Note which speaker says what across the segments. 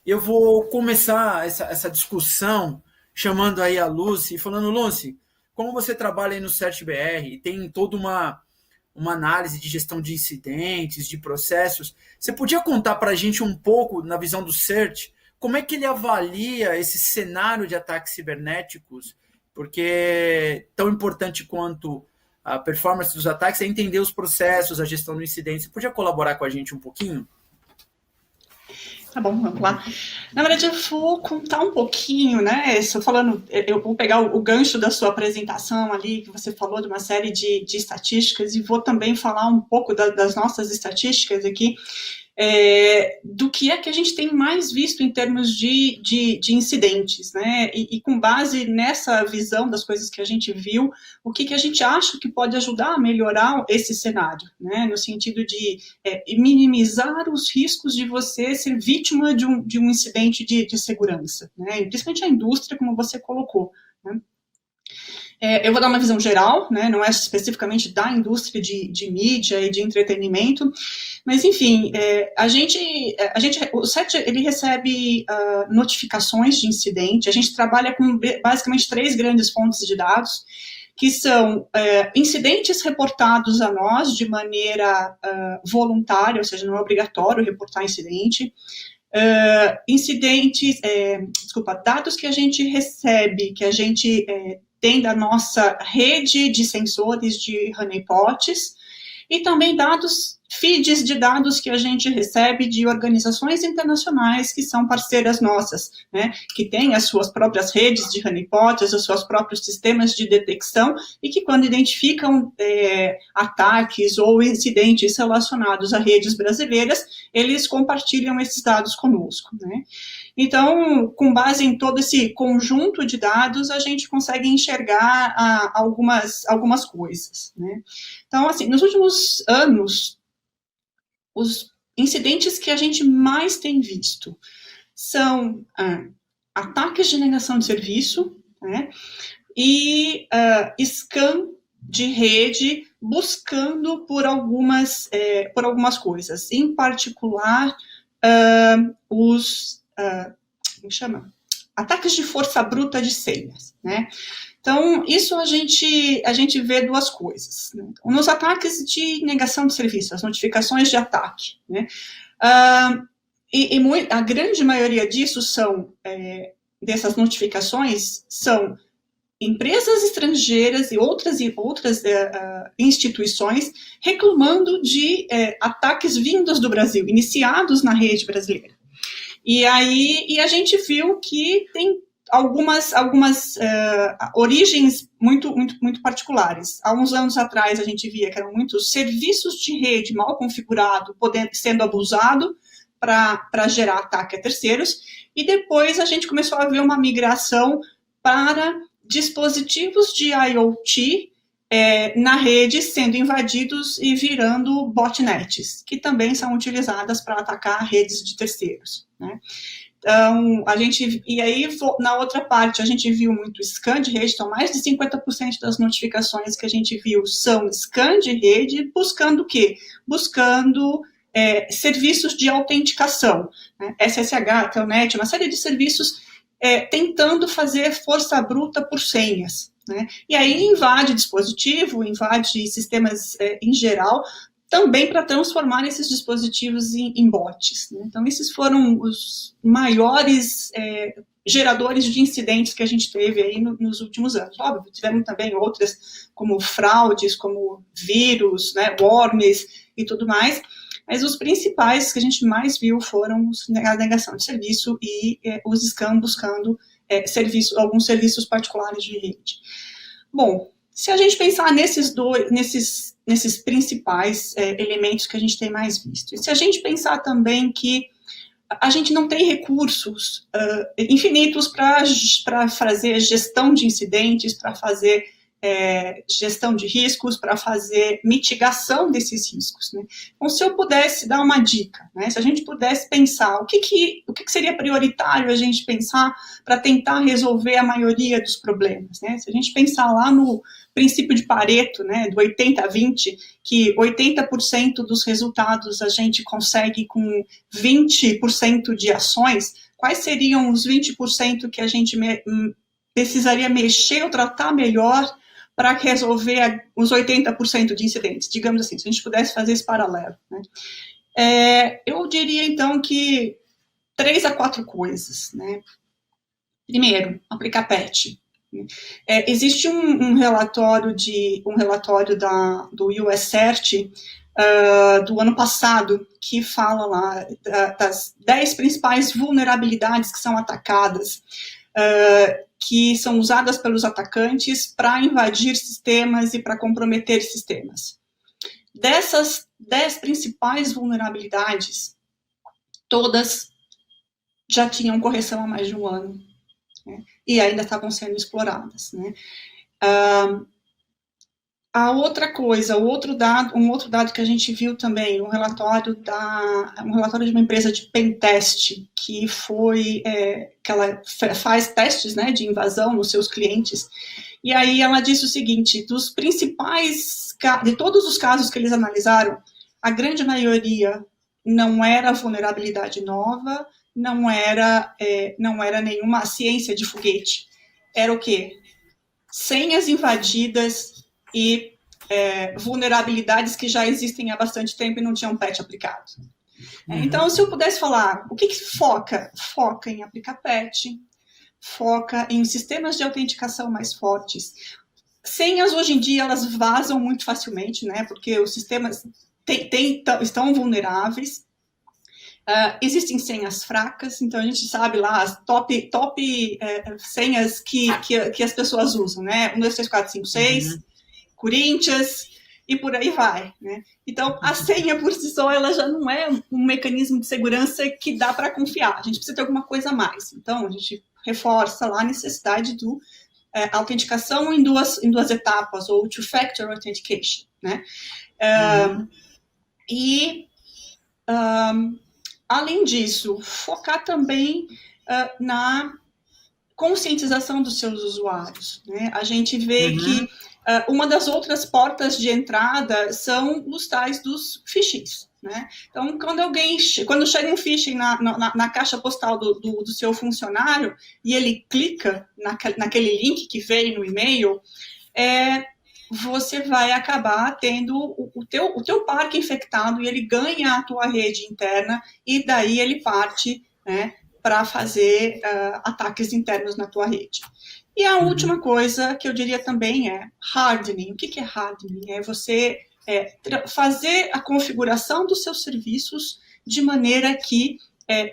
Speaker 1: Eu vou começar essa discussão chamando aí a Lucy, falando, Lucy, como você trabalha aí no CertBR, tem toda uma análise de gestão de incidentes, de processos, você podia contar para a gente um pouco, na visão do CERT, como é que ele avalia esse cenário de ataques cibernéticos? Porque tão importante quanto a performance dos ataques é entender os processos, a gestão do incidente. Você podia colaborar com a gente um pouquinho?
Speaker 2: Tá bom, vamos lá. Na verdade, eu vou contar um pouquinho, né? Estou falando, eu vou pegar o gancho da sua apresentação ali, que você falou de uma série de estatísticas, e vou também falar um pouco das nossas estatísticas aqui, do que é que a gente tem mais visto em termos de incidentes, né? E com base nessa visão das coisas que a gente viu, o que a gente acha que pode ajudar a melhorar esse cenário, né? No sentido de minimizar os riscos de você ser vítima de um incidente de segurança, né? E principalmente a indústria, como você colocou, né? Eu vou dar uma visão geral, né, não é especificamente da indústria de mídia e de entretenimento, mas, enfim, o SET ele recebe notificações de incidente, a gente trabalha com basicamente 3 grandes fontes de dados, que são incidentes reportados a nós de maneira voluntária, ou seja, não é obrigatório reportar incidente, dados que a gente recebe, que a gente tem da nossa rede de sensores de honeypots, e também feeds de dados que a gente recebe de organizações internacionais que são parceiras nossas, né, que têm as suas próprias redes de honeypots, os seus próprios sistemas de detecção, e que quando identificam ataques ou incidentes relacionados a redes brasileiras, eles compartilham esses dados conosco, né. Então, com base em todo esse conjunto de dados, a gente consegue enxergar algumas coisas, né. Então, assim, nos últimos anos, os incidentes que a gente mais tem visto são ataques de negação de serviço, né, e scan de rede buscando por algumas coisas, em particular como chama? Ataques de força bruta de senhas, né? Então, isso a gente vê 2 coisas, né? Nos ataques de negação de serviço, as notificações de ataque, né? A grande maioria disso dessas notificações são empresas estrangeiras e outras instituições reclamando de ataques vindos do Brasil, iniciados na rede brasileira. E a gente viu que tem algumas origens muito particulares. Há uns anos atrás, a gente via que eram muitos serviços de rede mal configurados, sendo abusado para gerar ataque a terceiros, e depois a gente começou a ver uma migração para dispositivos de IoT na rede sendo invadidos e virando botnets, que também são utilizadas para atacar redes de terceiros, né? Então, na outra parte, a gente viu muito scan de rede, então mais de 50% das notificações que a gente viu são scan de rede, buscando o quê? Buscando serviços de autenticação, né? SSH, Telnet, uma série de serviços tentando fazer força bruta por senhas, né? E aí invade dispositivo, invade sistemas em geral, também para transformar esses dispositivos em bots, né? Então, esses foram os maiores geradores de incidentes que a gente teve aí nos últimos anos. Óbvio, tivemos também outras, como fraudes, como vírus, né, worms e tudo mais, mas os principais que a gente mais viu foram a negação de serviço e os scam buscando alguns serviços particulares de rede. Bom, se a gente pensar nesses principais elementos que a gente tem mais visto, e se a gente pensar também que a gente não tem recursos infinitos para fazer gestão de incidentes, para fazer gestão de riscos, para fazer mitigação desses riscos, né? Então, se eu pudesse dar uma dica, né, se a gente pudesse pensar o que seria prioritário a gente pensar para tentar resolver a maioria dos problemas, né? Se a gente pensar lá no princípio de Pareto, né, do 80-20, que 80% dos resultados a gente consegue com 20% de ações, quais seriam os 20% que a gente precisaria mexer ou tratar melhor para resolver os 80% de incidentes, digamos assim, se a gente pudesse fazer esse paralelo, né? Eu diria, então, que 3 a 4 coisas, né? Primeiro, aplicar PAT. Existe um relatório do US CERT do ano passado que fala lá das 10 principais vulnerabilidades que são atacadas, que são usadas pelos atacantes para invadir sistemas e para comprometer sistemas. Dessas 10 principais vulnerabilidades, todas já tinham correção há mais de um ano, né, e ainda estavam sendo exploradas, né. A outra coisa, um outro dado que a gente viu também, um relatório de uma empresa de pentest, que ela faz testes, né, de invasão nos seus clientes, e aí ela disse o seguinte: de todos os casos que eles analisaram, a grande maioria não era vulnerabilidade nova, não era nenhuma ciência de foguete. Era o quê? Senhas invadidas e vulnerabilidades que já existem há bastante tempo e não tinham patch aplicado. Então, se eu pudesse falar, o que foca? Foca em aplicar patch, foca em sistemas de autenticação mais fortes. Senhas, hoje em dia, elas vazam muito facilmente, né, porque os sistemas estão vulneráveis. Existem senhas fracas, então a gente sabe lá as top senhas que as pessoas usam, né? 1, 2, 3, 4, 5, 6, Corinthians, e por aí vai, né? Então, a senha por si só, ela já não é um mecanismo de segurança que dá para confiar. A gente precisa ter alguma coisa a mais. Então, a gente reforça lá a necessidade do autenticação em duas etapas, ou two-factor authentication, né? Além disso, focar também na conscientização dos seus usuários, né? A gente vê que uma das outras portas de entrada são os tais dos phishings, né? Então, quando chega um phishing na caixa postal do seu funcionário e ele clica naquele link que veio no e-mail, você vai acabar tendo o teu parque infectado e ele ganha a tua rede interna e daí ele parte, né, para fazer ataques internos na tua rede. E a última coisa que eu diria também é hardening. O que é hardening? É você fazer a configuração dos seus serviços de maneira que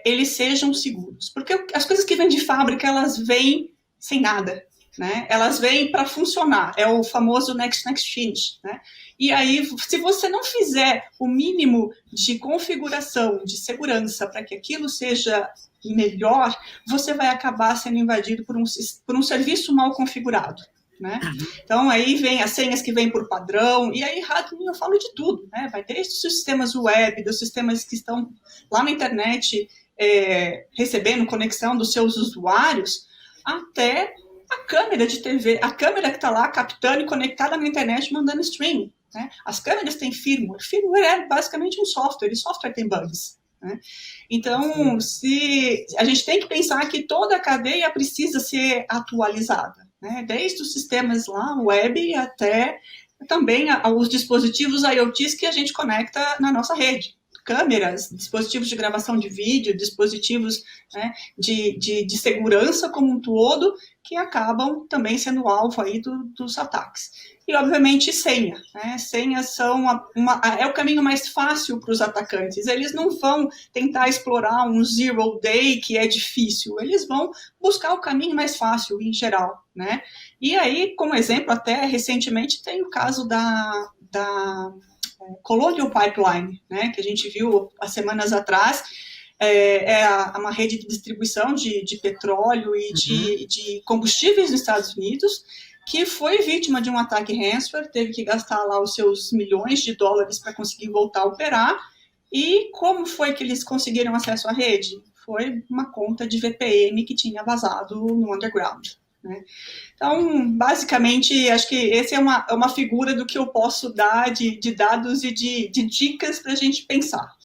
Speaker 2: eles sejam seguros. Porque as coisas que vêm de fábrica, elas vêm sem nada, né? Elas vêm para funcionar. É o famoso next change, né? E aí, se você não fizer o mínimo de configuração, de segurança, para que aquilo seja melhor, você vai acabar sendo invadido por um serviço mal configurado, né? Então, aí vem as senhas que vêm por padrão, e aí, eu falo de tudo, né? Vai desde os sistemas web, dos sistemas que estão lá na internet recebendo conexão dos seus usuários, até a câmera de TV, a câmera que está lá captando e conectada na internet mandando streaming, né? As câmeras têm firmware. Firmware é basicamente um software, e software tem bugs, né? Então, a gente tem que pensar que toda a cadeia precisa ser atualizada, né? Desde os sistemas lá, web, até também os dispositivos IoTs que a gente conecta na nossa rede. Câmeras, dispositivos de gravação de vídeo, dispositivos, né, de segurança como um todo, que acabam também sendo alvo aí dos ataques. E, obviamente, senha, né? Senhas são é o caminho mais fácil para os atacantes. Eles não vão tentar explorar um zero day que é difícil, eles vão buscar o caminho mais fácil, em geral, né? E aí, como exemplo, até recentemente tem o caso da Colonial Pipeline, né, que a gente viu há semanas atrás. Uma rede de distribuição de petróleo e de combustíveis nos Estados Unidos, que foi vítima de um ataque ransomware, teve que gastar lá os seus milhões de dólares para conseguir voltar a operar. E como foi que eles conseguiram acesso à rede? Foi uma conta de VPN que tinha vazado no underground, né? Então, basicamente, acho que essa é uma figura do que eu posso dar de dados e de dicas para a gente pensar.